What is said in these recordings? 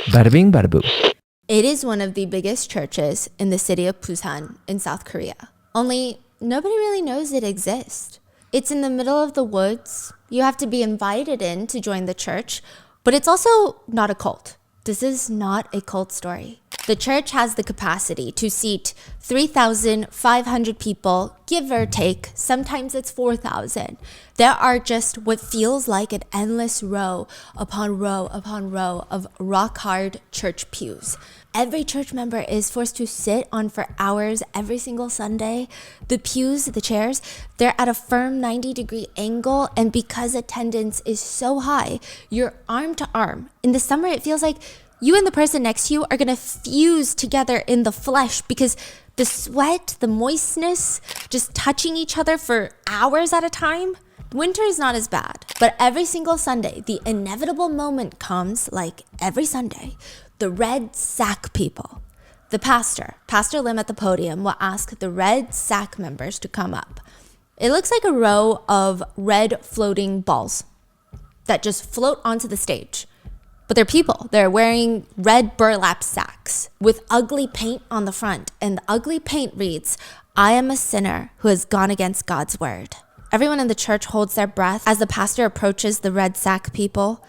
Bada bing, bada boom. It is one of the biggest churches in the city of Busan in South Korea. Only nobody really knows it exists. It's in the middle of the woods. You have to be invited in to join the church, but it's also not a cult. This is not a cult story. The church has the capacity to seat 3,500 people, give or take. Sometimes it's 4,000. There are just what feels like an endless row upon row upon row of rock-hard church pews. Every church member is forced to sit on for hours every single Sunday. The pews, the chairs, they're at a firm 90-degree angle, and because attendance is so high, you're arm to arm. In the summer, it feels like you and the person next to you are gonna fuse together in the flesh because the sweat, the moistness, just touching each other for hours at a time. Winter is not as bad, but every single Sunday, the inevitable moment comes, like every Sunday, the red sack people. The Pastor Lim at the podium, will ask the red sack members to come up. It looks like a row of red floating balls that just float onto the stage. But they're people. They're wearing red burlap sacks with ugly paint on the front. And the ugly paint reads, "I am a sinner who has gone against God's word." Everyone in the church holds their breath as the pastor approaches the red sack people.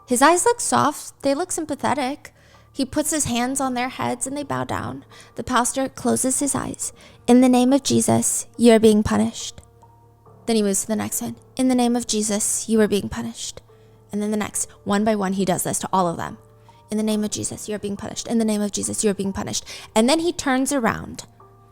His eyes look soft. They look sympathetic. He puts his hands on their heads and they bow down. The pastor closes his eyes. "In the name of Jesus, you are being punished." Then he moves to the next one. "In the name of Jesus, you are being punished." And then the next, one by one, he does this to all of them. "In the name of Jesus, you're being punished. In the name of Jesus, you're being punished." And then he turns around.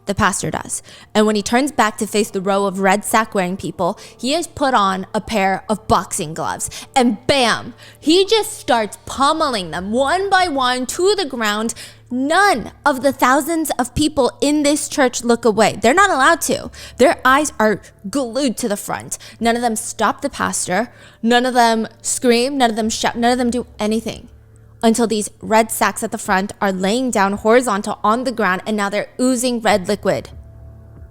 The pastor does. And when he turns back to face the row of red sack wearing people, he has put on a pair of boxing gloves. And bam, he just starts pummeling them one by one to the ground. None of the thousands of people in this church look away. They're not allowed to. Their eyes are glued to the front. None of them stop the pastor. None of them scream. None of them shout. None of them do anything until these red sacks at the front are laying down horizontal on the ground, and now they're oozing red liquid.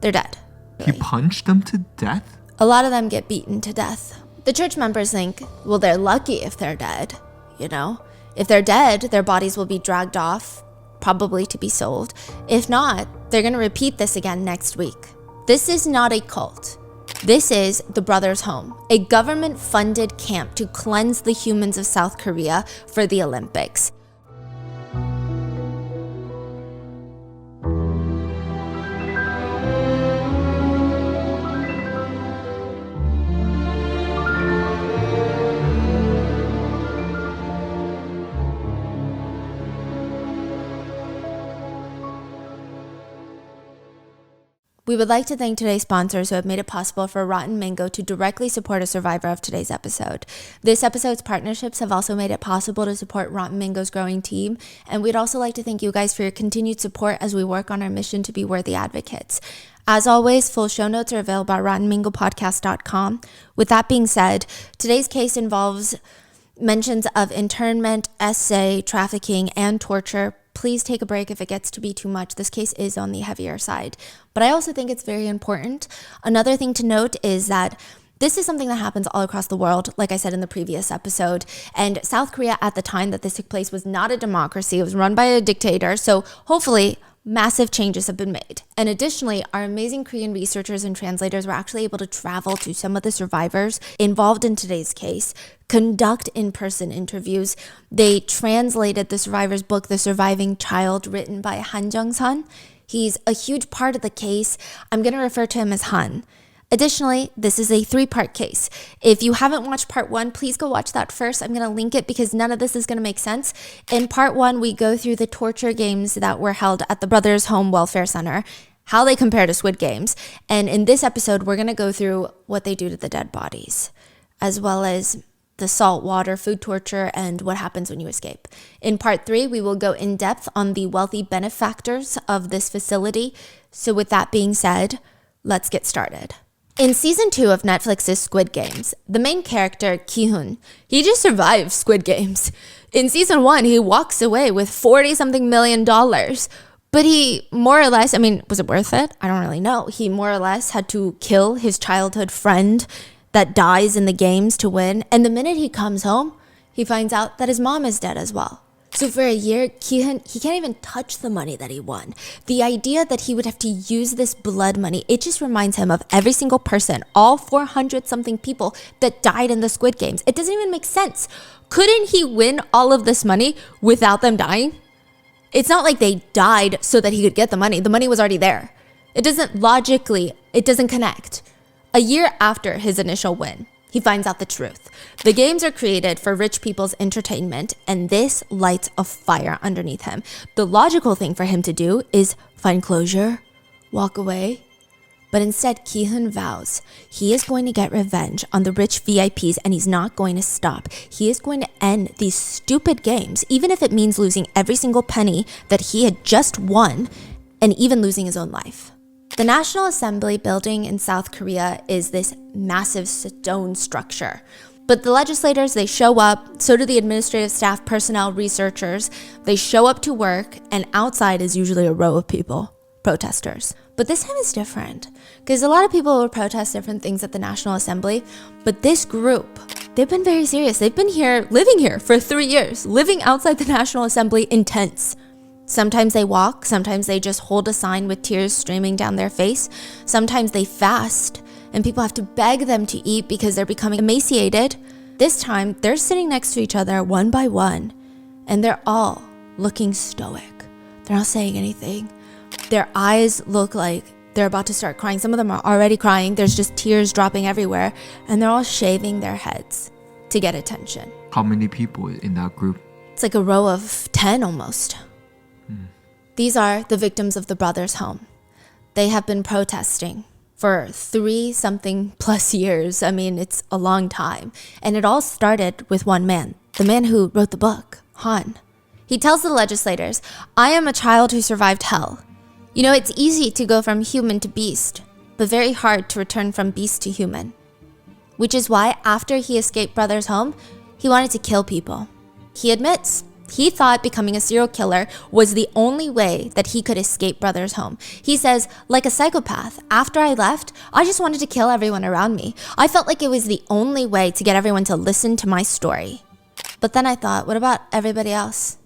They're dead. He punched them to death? A lot of them get beaten to death. The church members think, well, they're lucky if they're dead, you know? If they're dead, their bodies will be dragged off, probably to be sold. If not, they're gonna repeat this again next week. This is not a cult. This is the Brothers' Home, a government-funded camp to cleanse the humans of South Korea for the Olympics. We would like to thank today's sponsors who have made it possible for Rotten Mango to directly support a survivor of today's episode. This episode's partnerships have also made it possible to support Rotten Mango's growing team, and we'd also like to thank you guys for your continued support as we work on our mission to be worthy advocates. As always, full show notes are available at rottenmangopodcast.com. With that being said, today's case involves mentions of internment, essay, trafficking, and torture. Please take a break if it gets to be too much. This case is on the heavier side. But I also think it's very important. Another thing to note is that this is something that happens all across the world, like I said in the previous episode. And South Korea at the time that this took place was not a democracy. It was run by a dictator. So hopefully massive changes have been made. And additionally, our amazing Korean researchers and translators were actually able to travel to some of the survivors involved in today's case, conduct in-person interviews. They translated the survivor's book, The Surviving Child, written by Han Jung-sun. He's a huge part of the case. I'm going to refer to him as Han. Additionally, this is a 3-part case. If you haven't watched part 1, please go watch that first. I'm going to link it because none of this is going to make sense. In part 1, we go through the torture games that were held at the Brothers' Home Welfare Center, how they compare to Squid Games. And in this episode, we're going to go through what they do to the dead bodies, as well as the saltwater food torture and what happens when you escape. In part 3, we will go in depth on the wealthy benefactors of this facility. So with that being said, let's get started. In season 2 of Netflix's Squid Games, the main character, Ki-hoon, he just survived Squid Games. In season 1, he walks away with $40-something million. But he more or less, was it worth it? I don't really know. He more or less had to kill his childhood friend that dies in the games to win. And the minute he comes home, he finds out that his mom is dead as well. So for a year, he can't even touch the money that he won. The idea that he would have to use this blood money, it just reminds him of every single person, all 400 something people that died in the Squid Games. It doesn't even make sense. Couldn't he win all of this money without them dying? It's not like they died so that he could get the money. The money was already there. It doesn't connect. A year after his initial win, he finds out the truth. The games are created for rich people's entertainment, and this lights a fire underneath him. The logical thing for him to do is find closure, walk away. But instead, Ki-hun vows he is going to get revenge on the rich VIPs, and he's not going to stop. He is going to end these stupid games, even if it means losing every single penny that he had just won, and even losing his own life. The National Assembly building in South Korea is this massive stone structure. But the legislators, they show up, so do the administrative staff, personnel, researchers. They show up to work, and outside is usually a row of people, protesters. But this time is different, because a lot of people will protest different things at the National Assembly, but this group, they've been very serious. They've been living here for 3 years, living outside the National Assembly in tents. Sometimes they walk, sometimes they just hold a sign with tears streaming down their face. Sometimes they fast, and people have to beg them to eat because they're becoming emaciated. This time, they're sitting next to each other one by one, and they're all looking stoic. They're not saying anything. Their eyes look like they're about to start crying. Some of them are already crying. There's just tears dropping everywhere, and they're all shaving their heads to get attention. How many people in that group? It's like a row of 10 almost. These are the victims of the brothers' home. They have been protesting for 3-something plus years. I mean, it's a long time. And it all started with one man, the man who wrote the book, Han. He tells the legislators, "I am a child who survived hell. You know, it's easy to go from human to beast, but very hard to return from beast to human." Which is why after he escaped brothers' home, he wanted to kill people. He admits he thought becoming a serial killer was the only way that he could escape brothers' home. He says, like a psychopath, after I left, I just wanted to kill everyone around me. I felt like it was the only way to get everyone to listen to my story. But then I thought, what about everybody else?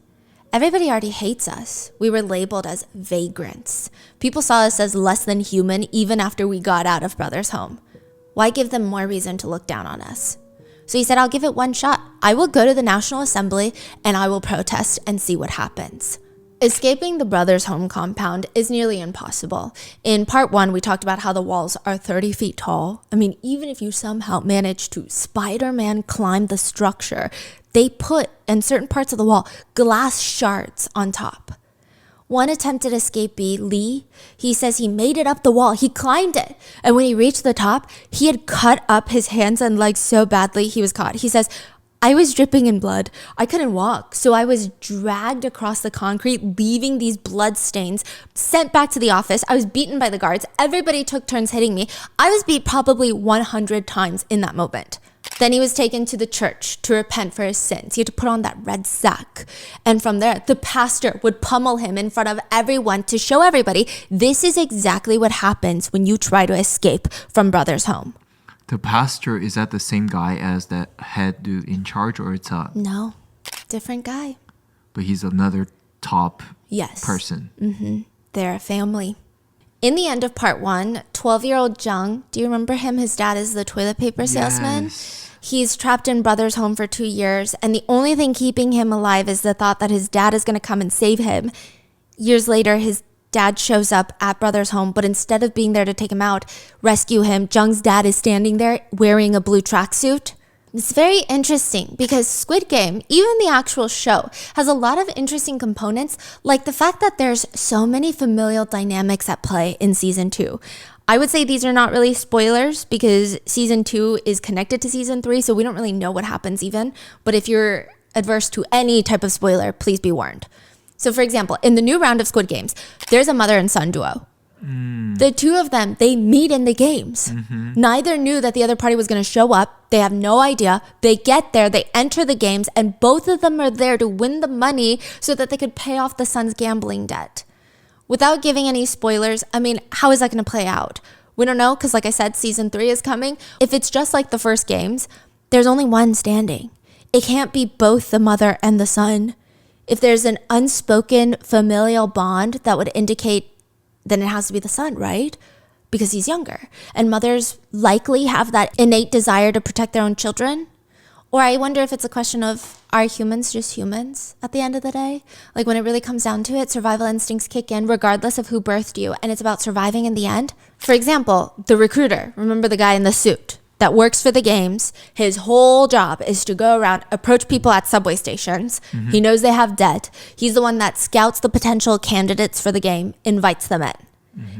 Everybody already hates us. We were labeled as vagrants. People saw us as less than human even after we got out of brothers' home. Why give them more reason to look down on us? So he said, I'll give it one shot. I will go to the National Assembly and I will protest and see what happens. Escaping the brothers' home compound is nearly impossible. In part 1, we talked about how the walls are 30 feet tall. I mean, even if you somehow manage to Spider-Man climb the structure, they put, in certain parts of the wall, glass shards on top. One attempted escapee, Lee, he says he made it up the wall. He climbed it. And when he reached the top, he had cut up his hands and legs so badly he was caught. He says, I was dripping in blood. I couldn't walk. So I was dragged across the concrete, leaving these blood stains, sent back to the office. I was beaten by the guards. Everybody took turns hitting me. I was beat probably 100 times in that moment. Then he was taken to the church to repent for his sins. He had to put on that red sack. And from there, the pastor would pummel him in front of everyone to show everybody, this is exactly what happens when you try to escape from brothers' home. The pastor, is that the same guy as that head dude in charge, or it's a... No, different guy. But he's another top person. Mm-hmm. They're a family. In the end of part 1, 12-year-old Jung, do you remember him? His dad is the toilet paper salesman. Yes. He's trapped in brothers' home for 2 years, and the only thing keeping him alive is the thought that his dad is going to come and save him. Years later, his dad shows up at brothers' home, but instead of being there to take him out, rescue him, Jung's dad is standing there wearing a blue tracksuit. It's very interesting because Squid Game, even the actual show, has a lot of interesting components, like the fact that there's so many familial dynamics at play in season 2. I would say these are not really spoilers because season 2 is connected to season 3, so we don't really know what happens even. But if you're adverse to any type of spoiler, please be warned. So for example, in the new round of Squid Games, there's a mother and son duo. The two of them, they meet in the games. Mm-hmm. Neither knew that the other party was going to show up. They have no idea. They get there, they enter the games, and both of them are there to win the money so that they could pay off the son's gambling debt. Without giving any spoilers, I mean, how is that going to play out? We don't know because like I said, season 3 is coming. If it's just like the first games, there's only one standing. It can't be both the mother and the son. If there's an unspoken familial bond that would indicate, then it has to be the son, right? Because he's younger. And mothers likely have that innate desire to protect their own children. Or I wonder if it's a question of, are humans just humans at the end of the day? Like when it really comes down to it, survival instincts kick in regardless of who birthed you, and it's about surviving in the end. For example, the recruiter, remember the guy in the suit that works for the games? His whole job is to go around, approach people at subway stations. He knows they have debt. He's the one that scouts the potential candidates for the game, invites them in.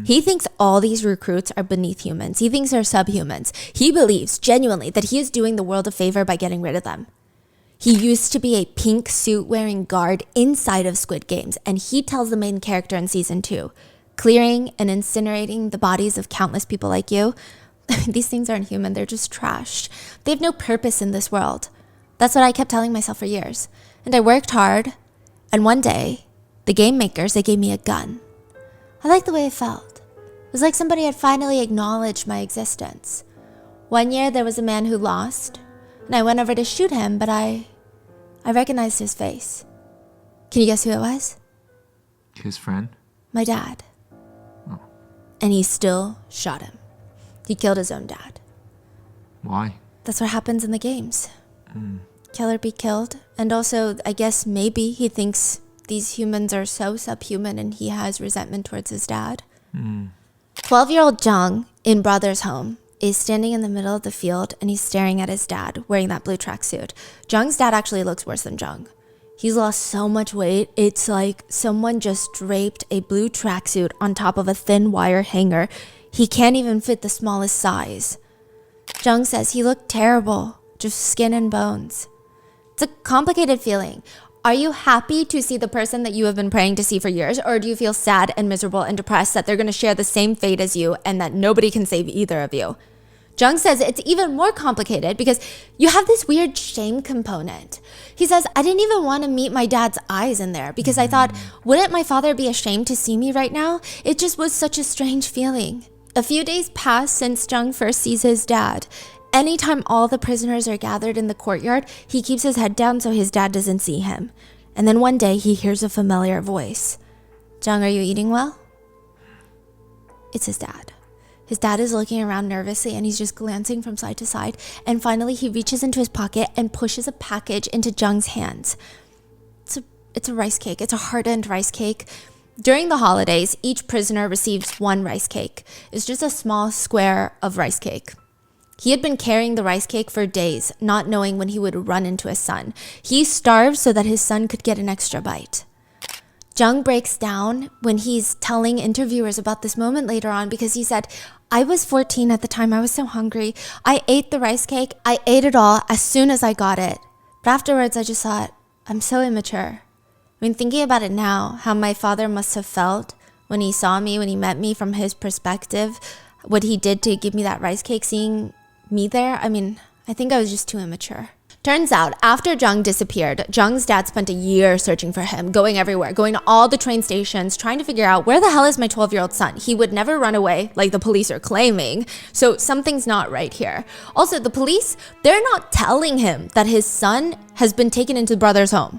He thinks all these recruits are beneath humans. He thinks they're subhumans. He believes genuinely that he is doing the world a favor by getting rid of them. He used to be a pink suit wearing guard inside of Squid Games, and he tells the main character in season 2, clearing and incinerating the bodies of countless people like you. These things aren't human. They're just trashed. They have no purpose in this world. That's what I kept telling myself for years. And I worked hard, and one day, the game makers, they gave me a gun. I liked the way it felt. It was like somebody had finally acknowledged my existence. One year there was a man who lost, and I went over to shoot him, but I recognized his face. Can you guess who it was? His friend? My dad. Oh. And he still shot him. He killed his own dad. Why? That's what happens in the games. Kill or be killed. And also, I guess maybe he thinks these humans are so subhuman and he has resentment towards his dad. 12-year-old Jung in Brother's home is standing in the middle of the field and he's staring at his dad wearing that blue tracksuit. Jung's dad actually looks worse than Jung. He's lost so much weight. It's like someone just draped a blue tracksuit on top of a thin wire hanger. He can't even fit the smallest size. Jung says he looked terrible, just skin and bones. It's a complicated feeling. Are you happy to see the person that you have been praying to see for years, or do you feel sad and miserable and depressed that they're going to share the same fate as you and that nobody can save either of you? Jung says it's even more complicated because you have this weird shame component. He says, I didn't even want to meet my dad's eyes in there because I thought, wouldn't my father be ashamed to see me right now? It just was such a strange feeling. A few days pass since Jung first sees his dad. Anytime all the prisoners are gathered in the courtyard, he keeps his head down so his dad doesn't see him. And then one day he hears a familiar voice. Jung, are you eating well? It's his dad. His dad is looking around nervously and he's just glancing from side to side. And finally he reaches into his pocket and pushes a package into Jung's hands. It's a rice cake. It's a hardened rice cake. During the holidays, each prisoner receives one rice cake. It's just a small square of rice cake. He had been carrying the rice cake for days, not knowing when he would run into his son. He starved so that his son could get an extra bite. Jung breaks down when he's telling interviewers about this moment later on because he said, I was 14 at the time. I was so hungry. I ate the rice cake. I ate it all as soon as I got it. But afterwards, I just thought, I'm so immature. I mean, thinking about it now, how my father must have felt when he saw me, when he met me from his perspective, what he did to give me that rice cake, seeing me there, I mean, I think I was just too immature. Turns out, after Jung disappeared, Jung's dad spent a year searching for him, going everywhere, going to all the train stations, trying to figure out where the hell is my 12-year-old son? He would never run away like the police are claiming, so something's not right here. Also, the police, they're not telling him that his son has been taken into Brother's home.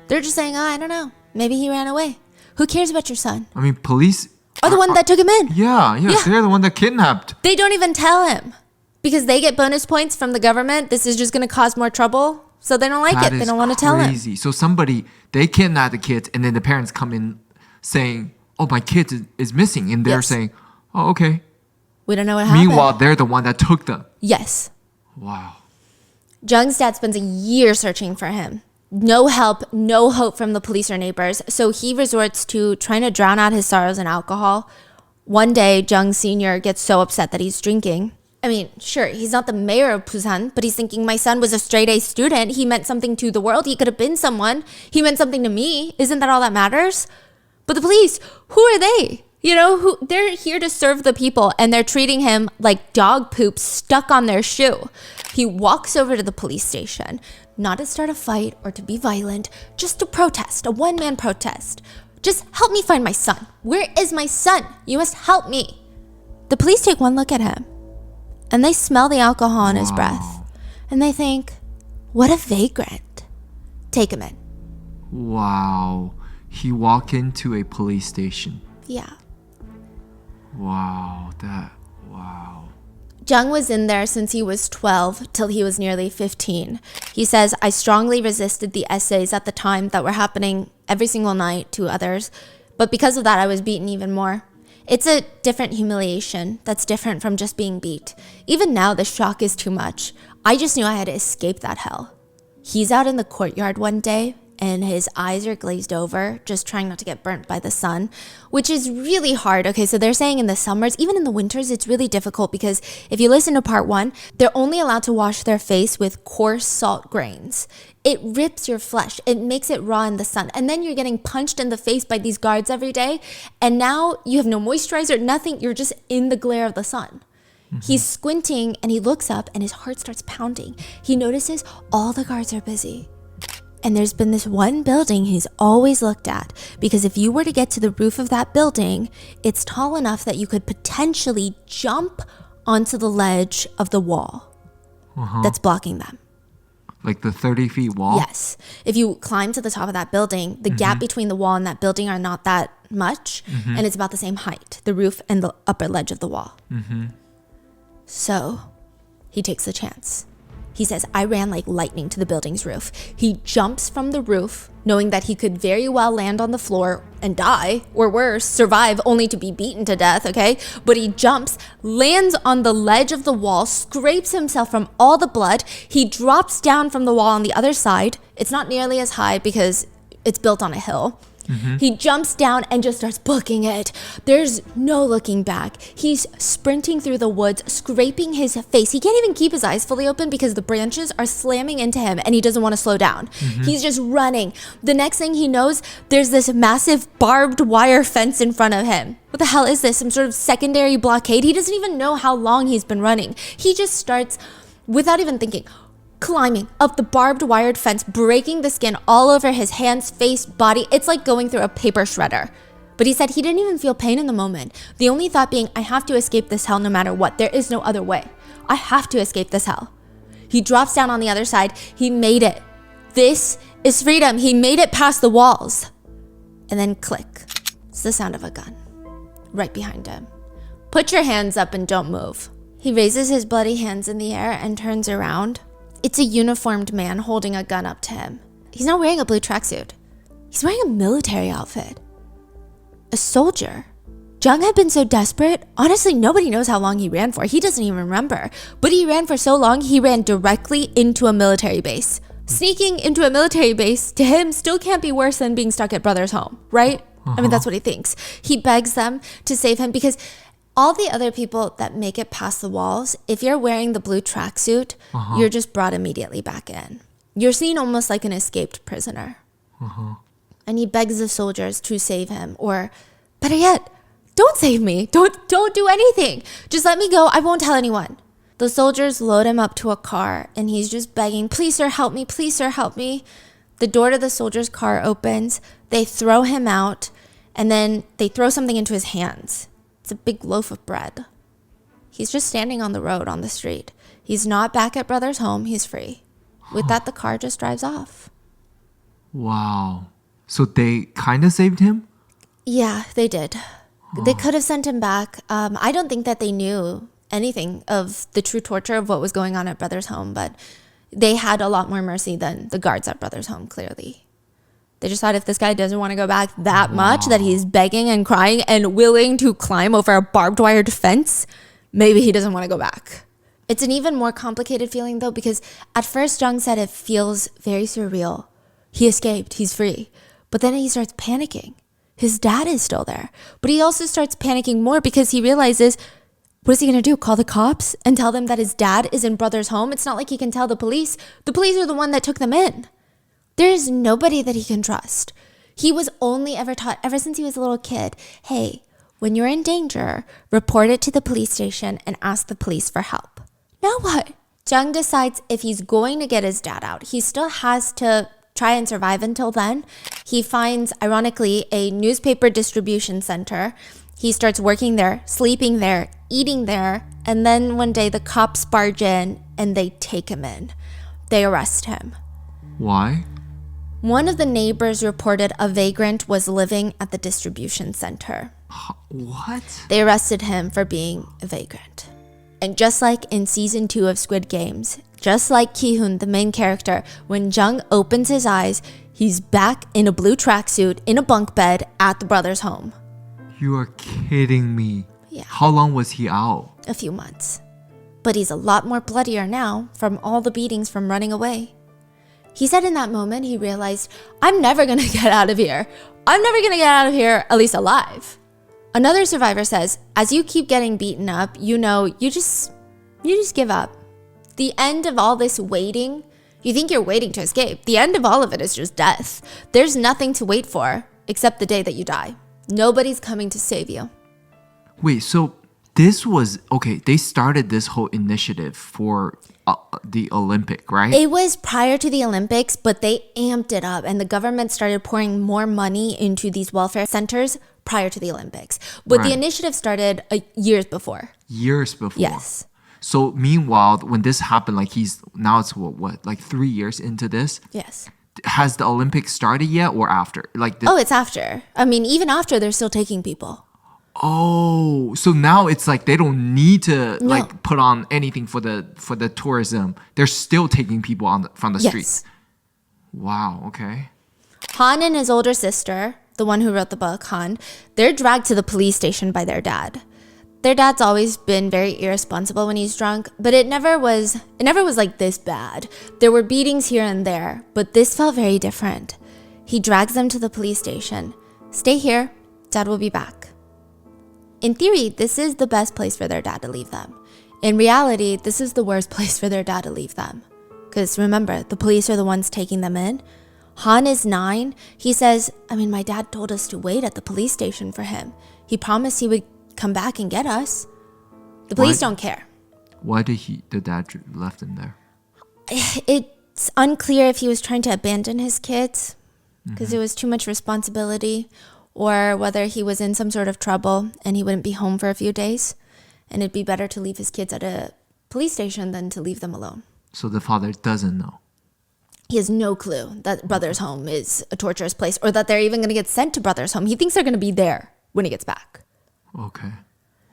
They're just saying, I don't know, maybe he ran away. Who cares about your son? I mean, police are the one that took him in. Yeah, they're the one that kidnapped. They don't even tell him. Because they get bonus points from the government, this is just going to cause more trouble. So they don't like it. They don't want to tell him. Crazy. So they kidnap the kids, and then the parents come in saying, oh, my kid is missing. And they're saying, oh, okay. We don't know what happened. Meanwhile, they're the one that took them. Yes. Wow. Jung's dad spends a year searching for him. No help, no hope from the police or neighbors. So he resorts to trying to drown out his sorrows in alcohol. One day, Jung Sr. gets so upset that he's drinking. I mean, sure, he's not the mayor of Busan, but he's thinking my son was a straight-A student. He meant something to the world. He could have been someone. He meant something to me. Isn't that all that matters? But the police, who are they? You know, they're here to serve the people, and they're treating him like dog poop stuck on their shoe. He walks over to the police station, not to start a fight or to be violent, just to protest, a one-man protest. Just help me find my son. Where is my son? You must help me. The police take one look at him. And they smell the alcohol in his breath. And they think, what a vagrant. Take him in. Wow. He walked into a police station. Yeah. Wow. Jung was in there since he was 12 till he was nearly 15. He says, I strongly resisted the essays at the time that were happening every single night to others, but because of that, I was beaten even more. It's a different humiliation that's different from just being beat. Even now, the shock is too much. I just knew I had to escape that hell. He's out in the courtyard one day, and his eyes are glazed over, just trying not to get burnt by the sun, which is really hard. Okay, so they're saying in the summers, even in the winters, it's really difficult because if you listen to part 1, they're only allowed to wash their face with coarse salt grains. It rips your flesh. It makes it raw in the sun. And then you're getting punched in the face by these guards every day. And now you have no moisturizer, nothing. You're just in the glare of the sun. He's squinting and he looks up and his heart starts pounding. He notices all the guards are busy. And there's been this one building he's always looked at, because if you were to get to the roof of that building, it's tall enough that you could potentially jump onto the ledge of the wall that's blocking them. Like the 30 feet wall? Yes. If you climb to the top of that building, the gap between the wall and that building are not that much, and it's about the same height, the roof and the upper ledge of the wall. So he takes the chance. He says, I ran like lightning to the building's roof. He jumps from the roof, knowing that he could very well land on the floor and die, or worse, survive only to be beaten to death, okay? But he jumps, lands on the ledge of the wall, scrapes himself from all the blood. He drops down from the wall on the other side. It's not nearly as high because it's built on a hill. He jumps down and just starts booking it. There's no looking back. He's sprinting through the woods, scraping his face. He can't even keep his eyes fully open because the branches are slamming into him and he doesn't want to slow down. He's just running. The next thing he knows, there's this massive barbed wire fence in front of him. What the hell is this? Some sort of secondary blockade? He doesn't even know how long he's been running. He just starts, without even thinking, climbing up the barbed wired fence, breaking the skin all over his hands, face, body. It's like going through a paper shredder. But he said he didn't even feel pain in the moment. The only thought being, I have to escape this hell no matter what. There is no other way. I have to escape this hell. He drops down on the other side. He made it. This is freedom. He made it past the walls. And then click. It's the sound of a gun right behind him. Put your hands up and don't move. He raises his bloody hands in the air and turns around. It's a uniformed man holding a gun up to him. He's not wearing a blue tracksuit. He's wearing a military outfit. A soldier. Jung had been so desperate, honestly, nobody knows how long he ran for. He doesn't even remember. But he ran for so long, he ran directly into a military base. Sneaking into a military base, to him, still can't be worse than being stuck at brother's home, right? I mean, that's what he thinks. He begs them to save him because all the other people that make it past the walls, if you're wearing the blue tracksuit, you're just brought immediately back in. You're seen almost like an escaped prisoner. And he begs the soldiers to save him, or better yet, don't save me. Don't do anything. Just let me go. I won't tell anyone. The soldiers load him up to a car and he's just begging, please sir, help me. Please sir, help me. The door to the soldier's car opens. They throw him out and then they throw something into his hands. It's a big loaf of bread. He's just standing on the road on the street. He's not back at brother's home. He's free. With that, the car just drives off. Wow. So they kind of saved him? Yeah, they did. They could have sent him back. I don't think that they knew anything of the true torture of what was going on at brother's home, but they had a lot more mercy than the guards at brother's home, clearly. They just thought if this guy doesn't want to go back that much, that he's begging and crying and willing to climb over a barbed wired fence, maybe he doesn't want to go back. It's an even more complicated feeling though, because at first Jung said it feels very surreal. He escaped, he's free. But then he starts panicking. His dad is still there. But he also starts panicking more because he realizes, what is he going to do? Call the cops and tell them that his dad is in brother's home? It's not like he can tell the police. The police are the one that took them in. There is nobody that he can trust. He was only ever taught, ever since he was a little kid, hey, when you're in danger, report it to the police station and ask the police for help. Now what? Jung decides if he's going to get his dad out, he still has to try and survive until then. He finds, ironically, a newspaper distribution center. He starts working there, sleeping there, eating there, and then one day the cops barge in and they take him in. They arrest him. Why? One of the neighbors reported a vagrant was living at the distribution center. What? They arrested him for being a vagrant. And just like in season 2 of Squid Games, just like Ki-hoon, the main character, when Jung opens his eyes, he's back in a blue tracksuit in a bunk bed at the brother's home. You are kidding me. Yeah. How long was he out? A few months. But he's a lot more bloodier now from all the beatings from running away. He said in that moment he realized, I'm never gonna get out of here. I'm never gonna get out of here, at least alive. Another survivor says, as you keep getting beaten up, you just give up. The end of all this waiting, you think you're waiting to escape. The end of all of it is just death. There's nothing to wait for except the day that you die. Nobody's coming to save you. Wait, so this was, okay, they started this whole initiative for the Olympic, right? It was prior to the Olympics, but they amped it up and the government started pouring more money into these welfare centers prior to the Olympics. But Right. the initiative started years before. Years before. Yes. So meanwhile, when this happened, like now it's what, like 3 years into this? Yes. Has the Olympics started yet or after? Oh, it's after. I mean, even after, they're still taking people. Oh, so now it's like they don't need to No. like put on anything for the tourism. They're still taking people from the Yes. streets. Wow, okay. Han and his older sister, the one who wrote the book, Han, they're dragged to the police station by their dad. Their dad's always been very irresponsible when he's drunk, but it never was like this bad. There were beatings here and there, but this felt very different. He drags them to the police station. Stay here, Dad will be back. In theory, this is the best place for their dad to leave them. In reality, this is the worst place for their dad to leave them. Because remember, the police are the ones taking them in. Han is 9. He says, my dad told us to wait at the police station for him. He promised he would come back and get us. The police don't care. Why did the dad left him there? It's unclear if he was trying to abandon his kids because it was too much responsibility, or whether he was in some sort of trouble and he wouldn't be home for a few days, and it'd be better to leave his kids at a police station than to leave them alone. So the father doesn't know. He has no clue that Brother's home is a torturous place, or that they're even going to get sent to Brother's home. He thinks they're going to be there when he gets back. Okay.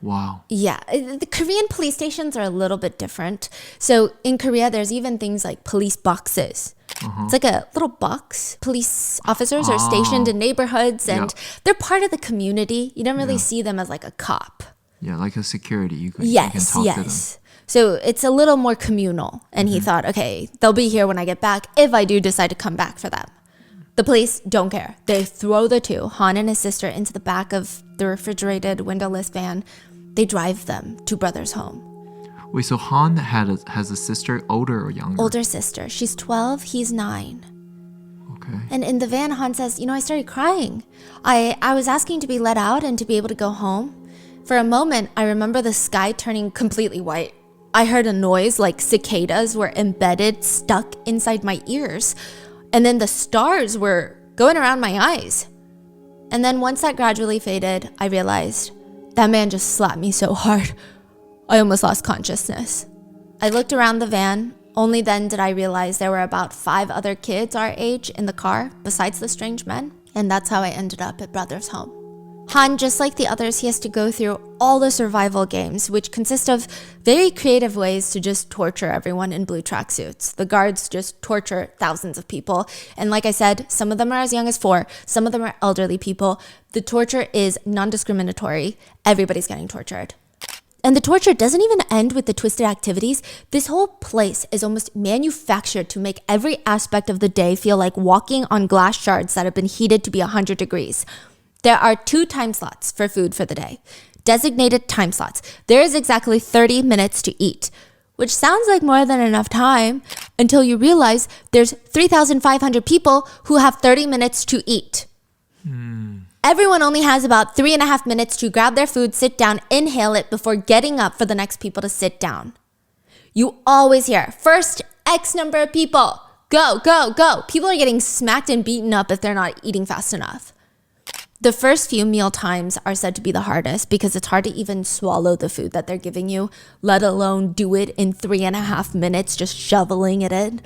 Wow. Yeah, the Korean police stations are a little bit different. So in Korea, there's even things like police boxes. It's like a little box. Police officers are stationed in neighborhoods and they're part of the community. You don't really see them as like a cop. Yeah, like a security. You can Yes, talk to them. yes. So it's a little more communal. And he thought, okay, they'll be here when I get back if I do decide to come back for them. The police don't care. They throw the two, Han and his sister, into the back of the refrigerated windowless van. They drive them to Brother's home. Wait, so Han has a sister, older or younger? Older sister. She's 12, he's 9. Okay. And in the van, Han says, I started crying. I was asking to be let out and to be able to go home. For a moment, I remember the sky turning completely white. I heard a noise like cicadas were embedded, stuck inside my ears. And then the stars were going around my eyes. And then once that gradually faded, I realized that man just slapped me so hard, I almost lost consciousness. I looked around the van. Only then did I realize there were about 5 other kids our age in the car, besides the strange men. And that's how I ended up at Brother's home. Han, just like the others, he has to go through all the survival games, which consist of very creative ways to just torture everyone in blue tracksuits. The guards just torture thousands of people. And like I said, some of them are as young as 4. Some of them are elderly people. The torture is non-discriminatory. Everybody's getting tortured. And the torture doesn't even end with the twisted activities. This whole place is almost manufactured to make every aspect of the day feel like walking on glass shards that have been heated to be 100 degrees. There are 2 time slots for food for the day. Designated time slots. There is exactly 30 minutes to eat, which sounds like more than enough time until you realize there's 3,500 people who have 30 minutes to eat. Everyone only has about 3.5 minutes to grab their food, sit down, inhale it before getting up for the next people to sit down. You always hear, first X number of people, go, go, go. People are getting smacked and beaten up if they're not eating fast enough. The first few meal times are said to be the hardest because it's hard to even swallow the food that they're giving you, let alone do it in 3.5 minutes, just shoveling it in.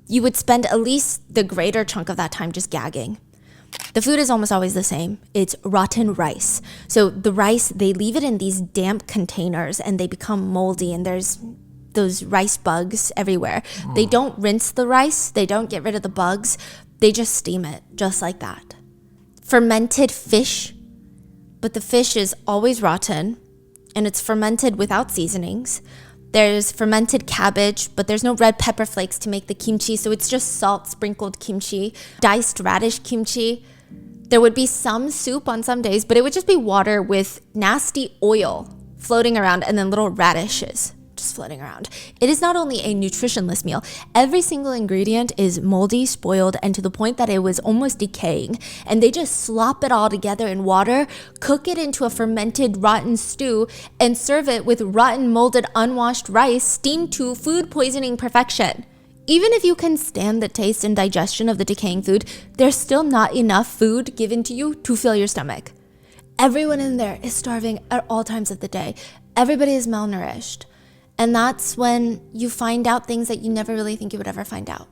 you would spend at least the greater chunk of that time just gagging. The food is almost always the same. It's rotten rice. So the rice, they leave it in these damp containers and they become moldy, and there's those rice bugs everywhere. They don't rinse the rice. They don't get rid of the bugs. They just steam it just like that. Fermented fish, but the fish is always rotten and it's fermented without seasonings. There's fermented cabbage, but there's no red pepper flakes to make the kimchi, so it's just salt sprinkled kimchi, diced radish kimchi. There would be some soup on some days, but it would just be water with nasty oil floating around and then little radishes just floating around. It is not only a nutritionless meal, every single ingredient is moldy, spoiled, and to the point that it was almost decaying. And they just slop it all together in water, cook it into a fermented rotten stew, and serve it with rotten, molded, unwashed rice steamed to food poisoning perfection. Even if you can stand the taste and digestion of the decaying food, there's still not enough food given to you to fill your stomach. Everyone in there is starving at all times of the day. Everybody is malnourished. And that's when you find out things that you never really think you would ever find out.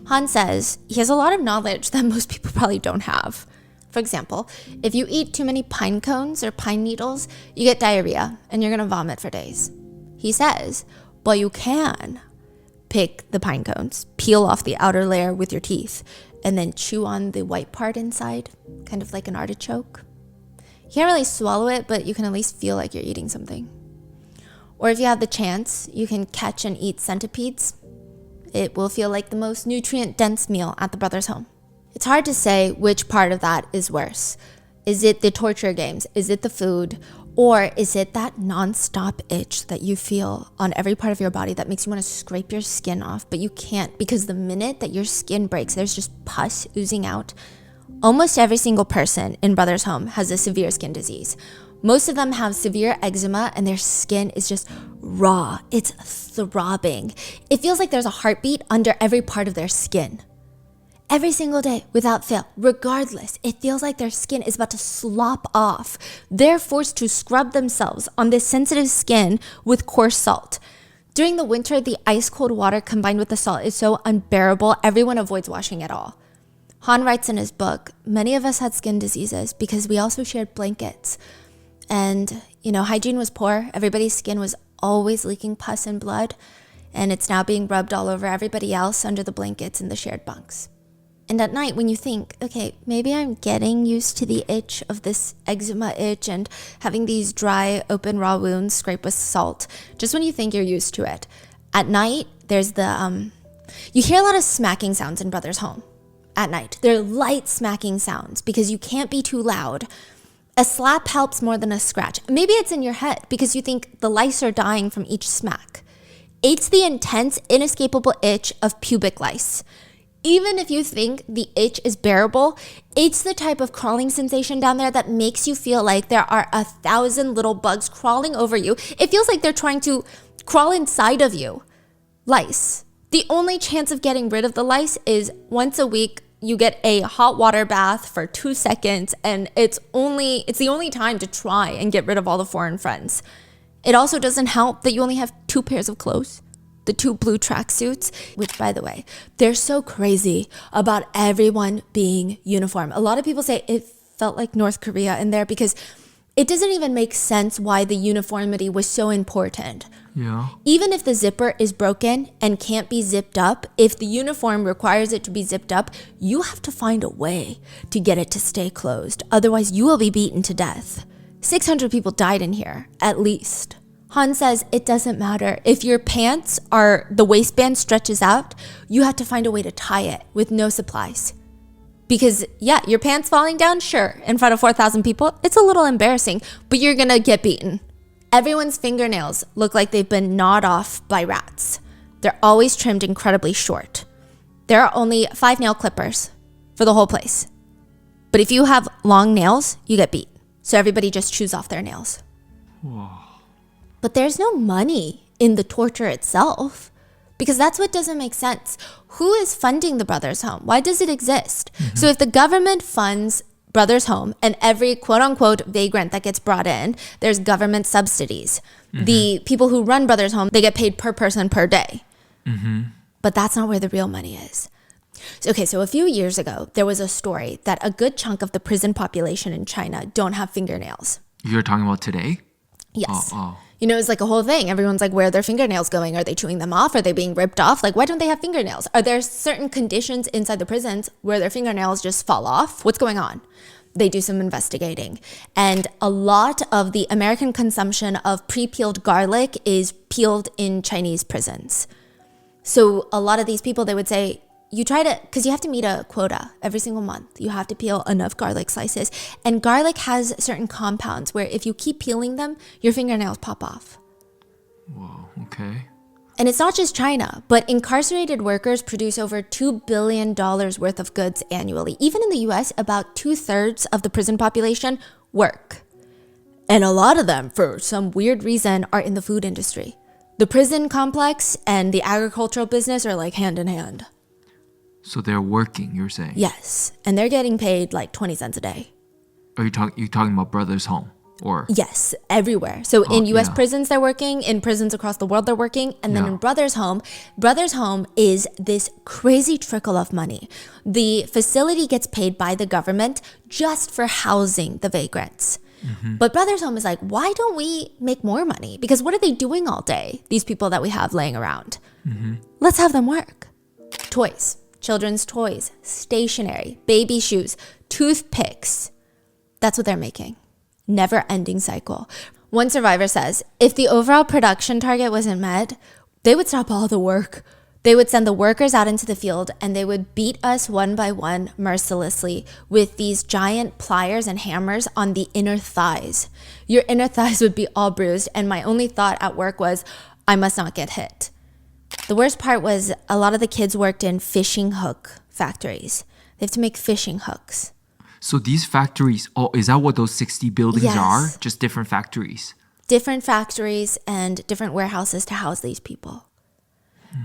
Han says he has a lot of knowledge that most people probably don't have. For example, if you eat too many pine cones or pine needles, you get diarrhea and you're gonna vomit for days. He says, well, you can pick the pine cones, peel off the outer layer with your teeth, and then chew on the white part inside, kind of like an artichoke. You can't really swallow it, but you can at least feel like you're eating something. Or if you have the chance, you can catch and eat centipedes. It will feel like the most nutrient-dense meal at the brother's home. It's hard to say which part of that is worse. Is it the torture games? Is it the food? Or is it that non-stop itch that you feel on every part of your body that makes you want to scrape your skin off, but you can't because the minute that your skin breaks, there's just pus oozing out. Almost every single person in brother's home has a severe skin disease. Most of them have severe eczema and their skin is just raw. It's throbbing. It feels like there's a heartbeat under every part of their skin. Every single day, without fail, regardless, it feels like their skin is about to slop off. They're forced to scrub themselves on this sensitive skin with coarse salt. During the winter, the ice cold water combined with the salt is so unbearable, everyone avoids washing at all. Han writes in his book, many of us had skin diseases because we also shared blankets. And, hygiene was poor. Everybody's skin was always leaking pus and blood. And it's now being rubbed all over everybody else under the blankets in the shared bunks. And at night, when you think, okay, maybe I'm getting used to the itch of this eczema itch and having these dry, open, raw wounds scraped with salt, just when you think you're used to it, at night, there's you hear a lot of smacking sounds in brother's home at night. They're light smacking sounds because you can't be too loud. A slap helps more than a scratch. Maybe it's in your head because you think the lice are dying from each smack. It's the intense, inescapable itch of pubic lice. Even if you think the itch is bearable, it's the type of crawling sensation down there that makes you feel like there are 1,000 little bugs crawling over you. It feels like they're trying to crawl inside of you. Lice. The only chance of getting rid of the lice is once a week, you get a hot water bath for 2 seconds, and it's the only time to try and get rid of all the foreign friends. It also doesn't help that you only have 2 pairs of clothes, the 2 blue tracksuits, which, by the way, they're so crazy about everyone being uniform. A lot of people say it felt like North Korea in there because it doesn't even make sense why the uniformity was so important. Yeah. Even if the zipper is broken and can't be zipped up, if the uniform requires it to be zipped up, you have to find a way to get it to stay closed. Otherwise, you will be beaten to death. 600 people died in here, at least. Han says it doesn't matter. If your pants the waistband stretches out, you have to find a way to tie it with no supplies. Because, yeah, your pants falling down, sure, in front of 4,000 people, it's a little embarrassing, but you're gonna get beaten. Everyone's fingernails look like they've been gnawed off by rats. They're always trimmed incredibly short. There are only 5 nail clippers for the whole place. But if you have long nails, you get beat. So everybody just chews off their nails. Whoa. But there's no money in the torture itself. Because that's what doesn't make sense. Who is funding the Brothers Home? Why does it exist? Mm-hmm. So if the government funds Brothers Home and every quote-unquote vagrant that gets brought in, there's government subsidies. Mm-hmm. The people who run Brothers Home, they get paid per person per day. Mm-hmm. But that's not where the real money is. So a few years ago, there was a story that a good chunk of the prison population in China don't have fingernails. You're talking about today? Yes. Oh. You know, it's like a whole thing. Everyone's like, where are their fingernails going? Are they chewing them off? Are they being ripped off? Like, why don't they have fingernails? Are there certain conditions inside the prisons where their fingernails just fall off? What's going on? They do some investigating. And a lot of the American consumption of pre-peeled garlic is peeled in Chinese prisons. So a lot of these people, they would say, you try to, because you have to meet a quota every single month. You have to peel enough garlic slices. And garlic has certain compounds where if you keep peeling them, your fingernails pop off. Whoa, okay. And it's not just China, but incarcerated workers produce over $2 billion worth of goods annually. Even in the US, about 2/3 of the prison population work. And a lot of them, for some weird reason, are in the food industry. The prison complex and the agricultural business are like hand in hand. So they're working, you're saying? Yes, and they're getting paid like 20 cents a day. Are you talking about Brothers Home? Or Yes, everywhere. So in US yeah. prisons, they're working. In prisons across the world, they're working. And then Yeah. in Brothers Home is this crazy trickle of money. The facility gets paid by the government just for housing the vagrants. But Brothers Home is like, why don't we make more money? Because what are they doing all day, these people that we have laying around? Let's have them work. Toys, children's toys, stationery, baby shoes, toothpicks. That's what they're making. Never-ending cycle. One survivor says, if the overall production target wasn't met, they would stop all the work. They would send the workers out into the field and they would beat us one by one mercilessly with these giant pliers and hammers on the inner thighs. Your inner thighs would be all bruised, and my only thought at work was, I must not get hit. The worst part was a lot of the kids worked in fishing hook factories. They have to make fishing hooks. so these factories, is that what those 60 buildings Yes. are? Just different factories? Different factories and different warehouses to house these people.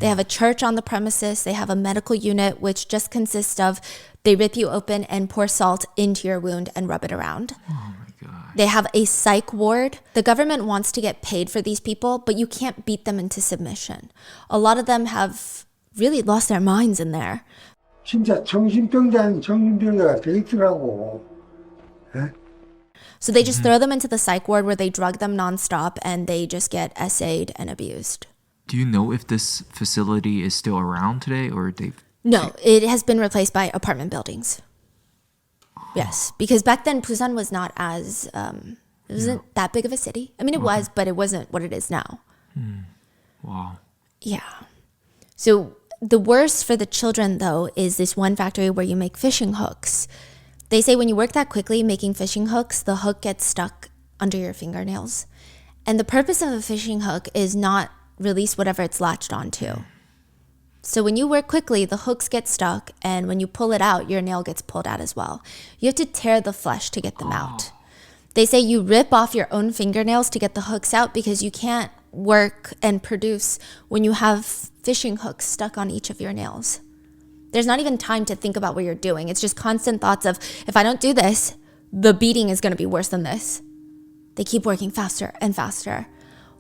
They have a church on the premises. They have a medical unit, which just consists of they rip you open and pour salt into your wound and rub it around. Oh my God. They have a psych ward. The government wants to get paid for these people, but you can't beat them into submission. A lot of them have really lost their minds in there. 진짜 정신병자가 돼 있더라고. 예? So they just throw them into the psych ward where they drug them nonstop and they just get essayed and abused. Do you know if this facility is still around today or they've... No, it has been replaced by apartment buildings. Yes, because back then Busan was not as, it wasn't that big of a city. I mean, it was, but it wasn't what it is now. Wow. Yeah. So the worst for the children, though, is this one factory where you make fishing hooks. They say when you work that quickly making fishing hooks, the hook gets stuck under your fingernails. And the purpose of a fishing hook is not release whatever it's latched onto. So when you work quickly, the hooks get stuck, and when you pull it out, your nail gets pulled out as well. You have to tear the flesh to get them out. They say you rip off your own fingernails to get the hooks out because you can't work and produce when you have fishing hooks stuck on each of your nails. There's not even time to think about what you're doing. It's just constant thoughts of, if I don't do this, the beating is going to be worse than this. They keep working faster and faster.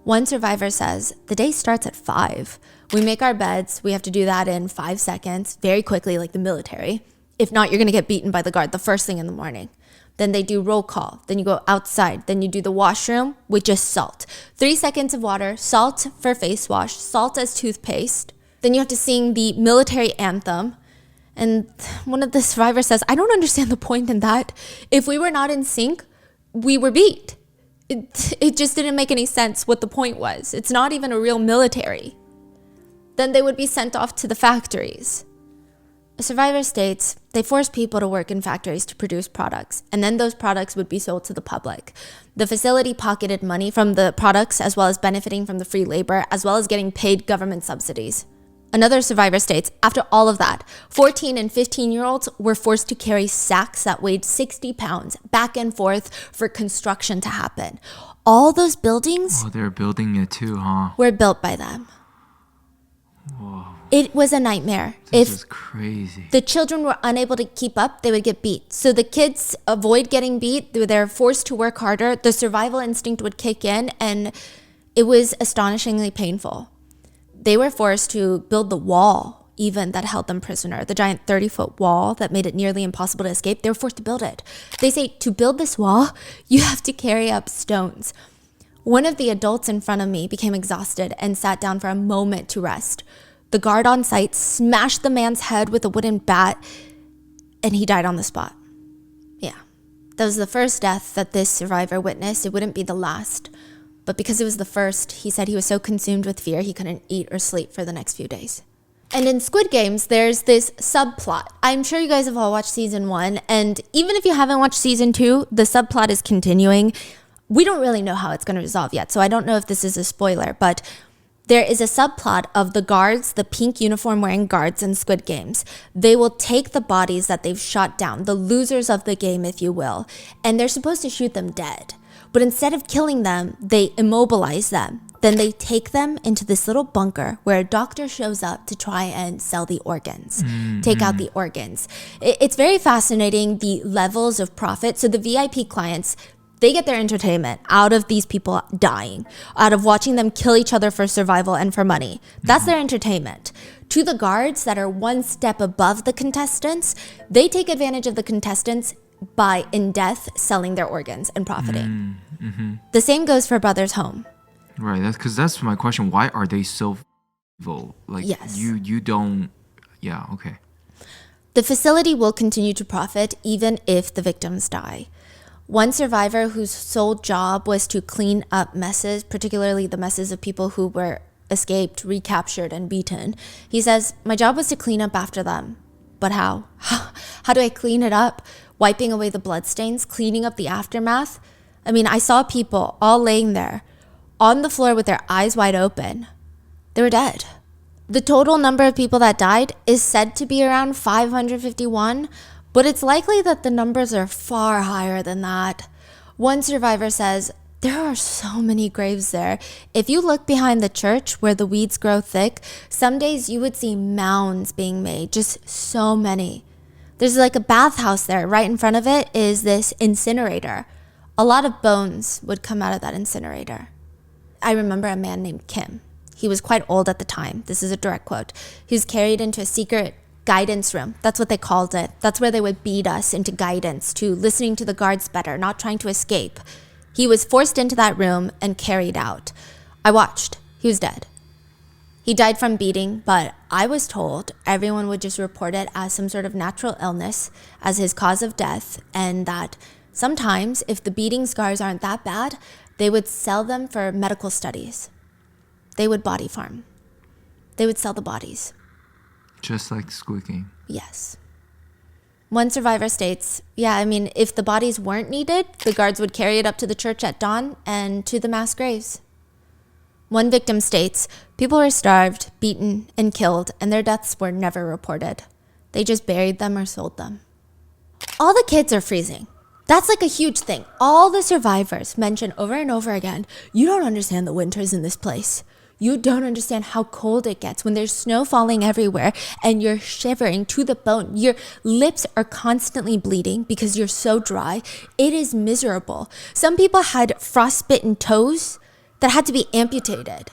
One survivor says, the day starts at 5. We make our beds. We have to do that in 5 seconds, very quickly, like the military. If not, you're going to get beaten by the guard the first thing in the morning. Then they do roll call. Then you go outside. Then you do the washroom with just salt. 3 seconds of water, salt for face wash, salt as toothpaste. Then you have to sing the military anthem. And one of the survivors says, I don't understand the point in that. If we were not in sync, we were beat. It just didn't make any sense what the point was. It's not even a real military. Then they would be sent off to the factories. A survivor states they forced people to work in factories to produce products, and then those products would be sold to the public. The facility pocketed money from the products as well as benefiting from the free labor, as well as getting paid government subsidies. Another survivor states, after all of that, 14 and 15-year-olds were forced to carry sacks that weighed 60 pounds back and forth for construction to happen. All those buildings Oh, they're building it too, huh? were built by them. Whoa. It was a nightmare. This If is crazy. the children were unable to keep up, they would get beat. So the kids avoid getting beat. They're forced to work harder. The survival instinct would kick in, and it was astonishingly painful. They were forced to build the wall even that held them prisoner, the giant 30-foot wall that made it nearly impossible to escape. They were forced to build it. They say to build this wall, you have to carry up stones. One of the adults in front of me became exhausted and sat down for a moment to rest. The guard on site smashed the man's head with a wooden bat, and he died on the spot. Yeah, that was the first death that this survivor witnessed. It wouldn't be the last. But because it was the first, he said he was so consumed with fear he couldn't eat or sleep for the next few days. And in Squid Games, there's this subplot. I'm sure you guys have all watched season 1, and even if you haven't watched season 2, the subplot is continuing. We don't really know how it's going to resolve yet, so I don't know if this is a spoiler, but there is a subplot of the guards, the pink uniform wearing guards in Squid Games. They will take the bodies that they've shot down, the losers of the game, if you will, and they're supposed to shoot them dead. But instead of killing them, they immobilize them. Then they take them into this little bunker where a doctor shows up to try and sell the organs, take out the organs. It's very fascinating, the levels of profit. So the VIP clients, they get their entertainment out of these people dying, out of watching them kill each other for survival and for money. That's their entertainment. To the guards that are one step above the contestants, they take advantage of the contestants by, in death, selling their organs and profiting. The same goes for Brothers Home. Right, that's my question. Why are they so evil? Like, yes. you don't... Yeah, okay. The facility will continue to profit even if the victims die. One survivor whose sole job was to clean up messes, particularly the messes of people who were escaped, recaptured, and beaten. He says, my job was to clean up after them. But how? How do I clean it up? Wiping away the bloodstains, cleaning up the aftermath? I mean, I saw people all laying there on the floor with their eyes wide open. They were dead. The total number of people that died is said to be around 551, but it's likely that the numbers are far higher than that. One survivor says, there are so many graves there. If you look behind the church where the weeds grow thick, some days you would see mounds being made, just so many. There's like a bathhouse there. Right in front of it is this incinerator. A lot of bones would come out of that incinerator. I remember a man named Kim. He was quite old at the time. This is a direct quote. He was carried into a secret guidance room. That's what they called it. That's where they would beat us into guidance, to listening to the guards better, not trying to escape. He was forced into that room and carried out. I watched. He was dead. He died from beating, but I was told everyone would just report it as some sort of natural illness, as his cause of death, and that sometimes, if the beating scars aren't that bad, they would sell them for medical studies. They would body farm. They would sell the bodies. Just like Squid Game. Yes. One survivor states, yeah, I mean, if the bodies weren't needed, the guards would carry it up to the church at dawn and to the mass graves. One victim states, people were starved, beaten, and killed, and their deaths were never reported. They just buried them or sold them. All the kids are freezing. That's like a huge thing. All the survivors mention over and over again, you don't understand the winters in this place. You don't understand how cold it gets when there's snow falling everywhere and you're shivering to the bone. Your lips are constantly bleeding because you're so dry. It is miserable. Some people had frostbitten toes that had to be amputated.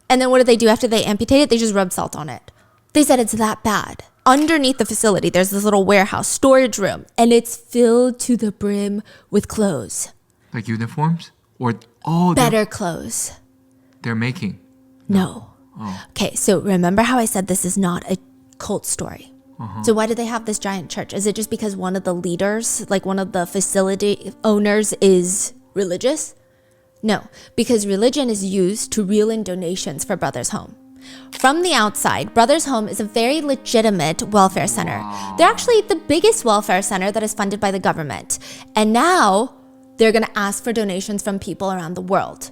And then what do they do after they amputate it? They just rub salt on it. They said it's that bad. Underneath the facility, there's this little warehouse, storage room, and it's filled to the brim with clothes. Like uniforms? Better clothes. They're making? No. Oh. Okay, so remember how I said this is not a cult story? So why do they have this giant church? Is it just because one of the leaders, like one of the facility owners, is religious? No, because religion is used to reel in donations for Brothers Home. From the outside, Brothers Home is a very legitimate welfare center. They're actually the biggest welfare center that is funded by the government. And now they're going to ask for donations from people around the world.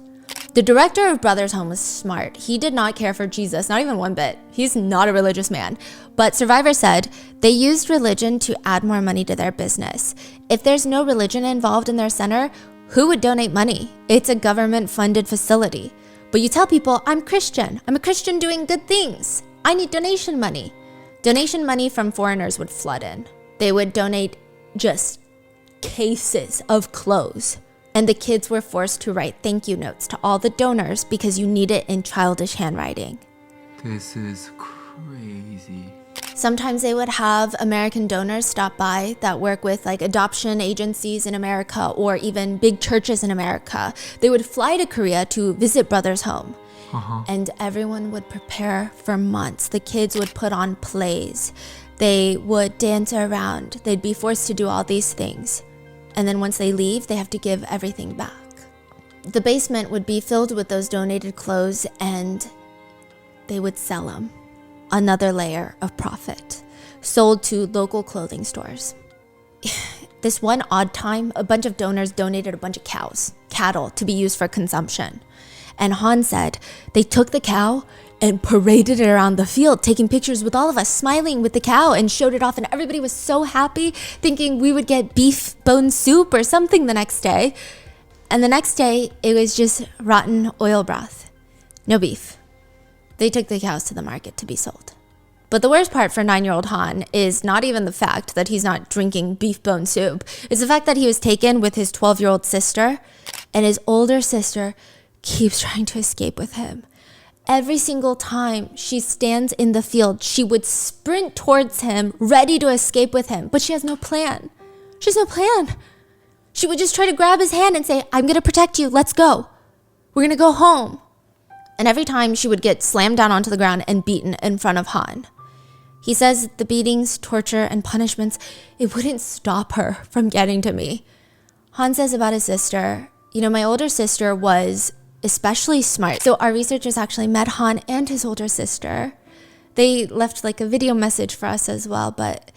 The director of Brothers Home was smart. He did not care for Jesus, not even one bit. He's not a religious man. But Survivor said they used religion to add more money to their business. If there's no religion involved in their center, who would donate money? It's a government-funded facility. But you tell people, I'm Christian. I'm a Christian doing good things. I need donation money. Donation money from foreigners would flood in. They would donate just cases of clothes. And the kids were forced to write thank you notes to all the donors because you need it in childish handwriting. This is crazy. Sometimes they would have American donors stop by that work with like adoption agencies in America or even big churches in America. They would fly to Korea to visit Brother's home. And everyone would prepare for months. The kids would put on plays. They would dance around. They'd be forced to do all these things. And then once they leave, they have to give everything back. The basement would be filled with those donated clothes and they would sell them. Another layer of profit, sold to local clothing stores. This one odd time, a bunch of donors donated a bunch of cattle to be used for consumption. And Han said they took the cow and paraded it around the field, taking pictures with all of us, smiling with the cow, and showed it off. And everybody was so happy, thinking we would get beef bone soup or something the next day. And the next day, it was just rotten oil broth. No beef. They took the cows to the market to be sold. But the worst part for 9-year-old Han is not even the fact that he's not drinking beef bone soup. It's the fact that he was taken with his 12-year-old sister, and his older sister keeps trying to escape with him. Every single time she stands in the field, she would sprint towards him, ready to escape with him. But she has no plan. She has no plan. She would just try to grab his hand and say, I'm going to protect you. Let's go. We're going to go home. And every time she would get slammed down onto the ground and beaten in front of Han. He says the beatings, torture, and punishments, it wouldn't stop her from getting to me. Han says about his sister, my older sister was especially smart. So our researchers actually met Han and his older sister. They left like a video message for us as well, but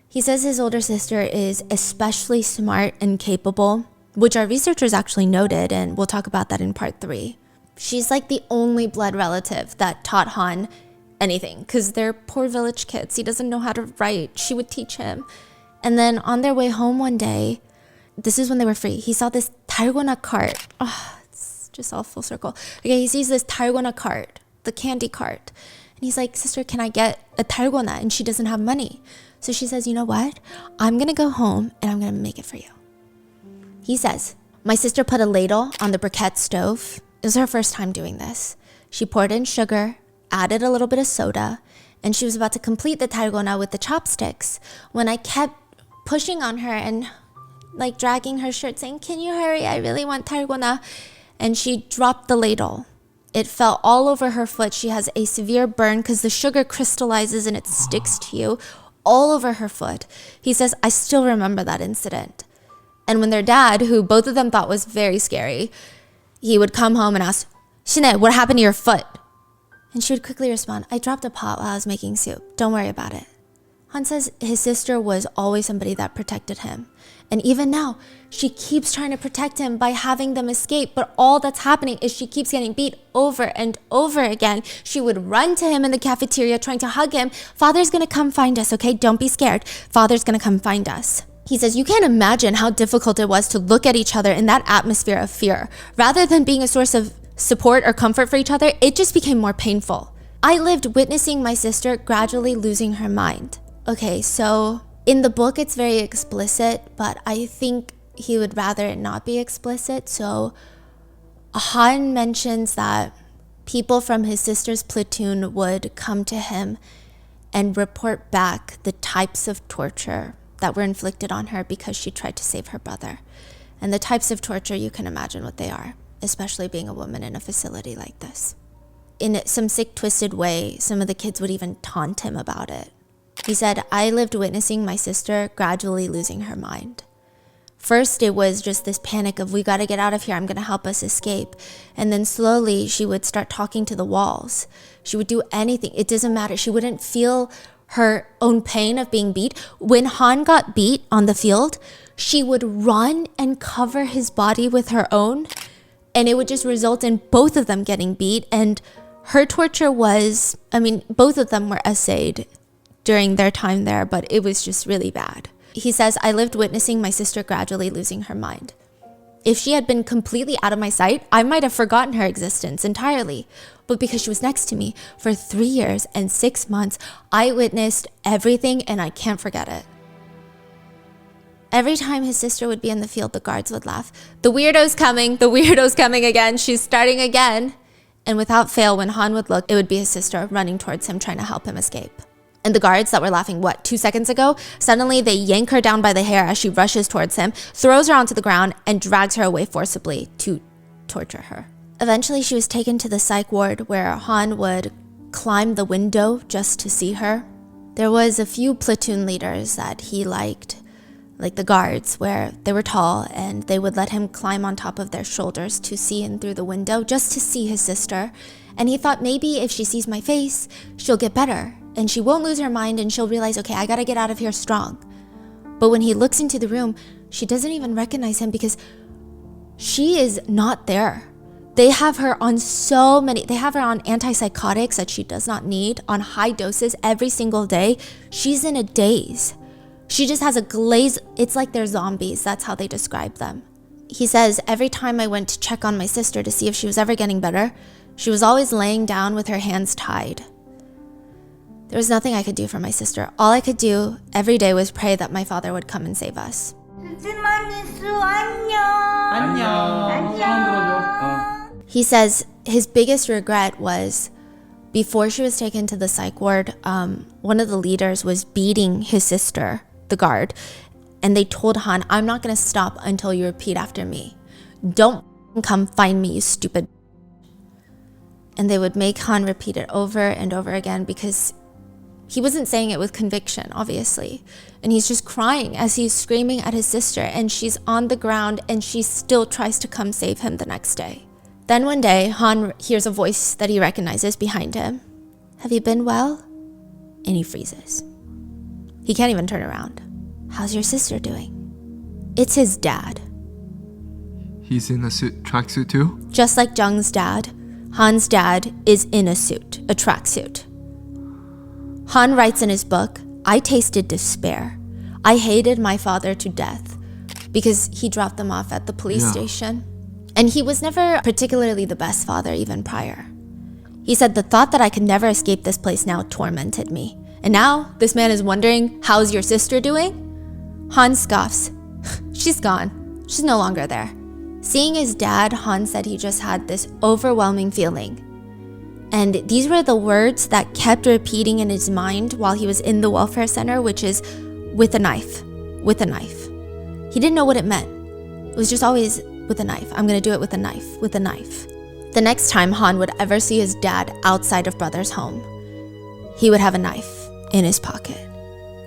he says his older sister is especially smart and capable, which our researchers actually noted, and we'll talk about that in part 3. She's like the only blood relative that taught Han anything, because they're poor village kids. He doesn't know how to write. She would teach him. And then on their way home one day, this is when they were free, he saw this 달고나 cart. Oh, it's just all full circle. Okay, he sees this 달고나 cart, the candy cart. And he's like, sister, can I get a 달고나? And she doesn't have money. So she says, you know what? I'm going to go home and I'm going to make it for you. He says, my sister put a ladle on the briquette stove. It was her first time doing this. She poured in sugar, added a little bit of soda, and she was about to complete the 달고나 with the chopsticks when I kept pushing on her and like dragging her shirt saying, can you hurry? I really want 달고나. And she dropped the ladle. It fell all over her foot. She has a severe burn because the sugar crystallizes and it sticks to you all over her foot. He says, I still remember that incident. And when their dad, who both of them thought was very scary, he would come home and ask, Shine, what happened to your foot? And she would quickly respond, I dropped a pot while I was making soup. Don't worry about it. Han says his sister was always somebody that protected him. And even now, she keeps trying to protect him by having them escape. But all that's happening is she keeps getting beat over and over again. She would run to him in the cafeteria trying to hug him. Father's going to come find us, okay? Don't be scared. Father's going to come find us. He says, you can't imagine how difficult it was to look at each other in that atmosphere of fear. Rather than being a source of support or comfort for each other, it just became more painful. I lived witnessing my sister gradually losing her mind. Okay, so in the book, it's very explicit, but I think he would rather it not be explicit. So Han mentions that people from his sister's platoon would come to him and report back the types of torture that were inflicted on her because she tried to save her brother. And the types of torture, you can imagine what they are, especially being a woman in a facility like this. In some sick, twisted way, some of the kids would even taunt him about it. He said, I lived witnessing my sister gradually losing her mind. First, it was just this panic of, we got to get out of here. I'm going to help us escape. And then slowly, she would start talking to the walls. She would do anything. It doesn't matter. She wouldn't feel her own pain of being beat. When Han got beat on the field, she would run and cover his body with her own. And it would just result in both of them getting beat. And her torture was, both of them were essayed during their time there, but it was just really bad. He says, I lived witnessing my sister gradually losing her mind. If she had been completely out of my sight, I might have forgotten her existence entirely. But because she was next to me for 3 years and 6 months, I witnessed everything and I can't forget it. Every time his sister would be in the field, the guards would laugh. The weirdo's coming again. She's starting again. And without fail, when Han would look, it would be his sister running towards him, trying to help him escape. And the guards that were laughing, 2 seconds ago, suddenly they yank her down by the hair as she rushes towards him, throws her onto the ground, and drags her away forcibly to torture her. Eventually, she was taken to the psych ward where Han would climb the window just to see her. There was a few platoon leaders that he liked, like the guards, where they were tall and they would let him climb on top of their shoulders to see in through the window just to see his sister. And he thought maybe if she sees my face, she'll get better and she won't lose her mind and she'll realize, okay, I gotta get out of here strong. But when he looks into the room, she doesn't even recognize him because she is not there. They have her on they have her on antipsychotics that she does not need, on high doses every single day. She's in a daze. She just has a glaze. It's like they're zombies. That's how they describe them. He says, every time I went to check on my sister to see if she was ever getting better, she was always laying down with her hands tied. There was nothing I could do for my sister. All I could do every day was pray that my father would come and save us. He says his biggest regret was before she was taken to the psych ward, one of the leaders was beating his sister, the guard, and they told Han, I'm not going to stop until you repeat after me. Don't come find me, you stupid. And they would make Han repeat it over and over again because he wasn't saying it with conviction, obviously. And he's just crying as he's screaming at his sister, and she's on the ground and she still tries to come save him the next day. Then one day, Han hears a voice that he recognizes behind him. Have you been well? And he freezes. He can't even turn around. How's your sister doing? It's his dad. He's in a tracksuit too? Just like Jung's dad, Han's dad is in a suit, a tracksuit. Han writes in his book, I tasted despair. I hated my father to death because he dropped them off at the police station. And he was never particularly the best father even prior. He said the thought that I could never escape this place now tormented me. And now this man is wondering, how's your sister doing? Han scoffs. She's gone. She's no longer there. Seeing his dad, Han said he just had this overwhelming feeling. And these were the words that kept repeating in his mind while he was in the welfare center, which is, with a knife, with a knife. He didn't know what it meant. It was just always, with a knife. I'm gonna do it with a knife, with a knife. The next time Han would ever see his dad outside of Brother's home, he would have a knife in his pocket,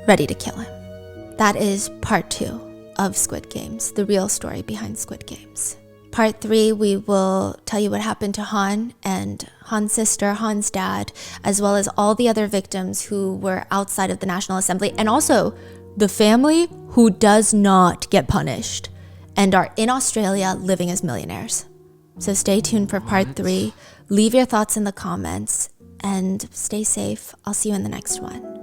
ready to kill him. That is part 2 of Squid Games, the real story behind Squid Games. Part 3, we will tell you what happened to Han and Han's sister, Han's dad, as well as all the other victims who were outside of the National Assembly, and also the family who does not get punished and are in Australia living as millionaires. So stay tuned for part 3. Leave your thoughts in the comments and stay safe. I'll see you in the next one.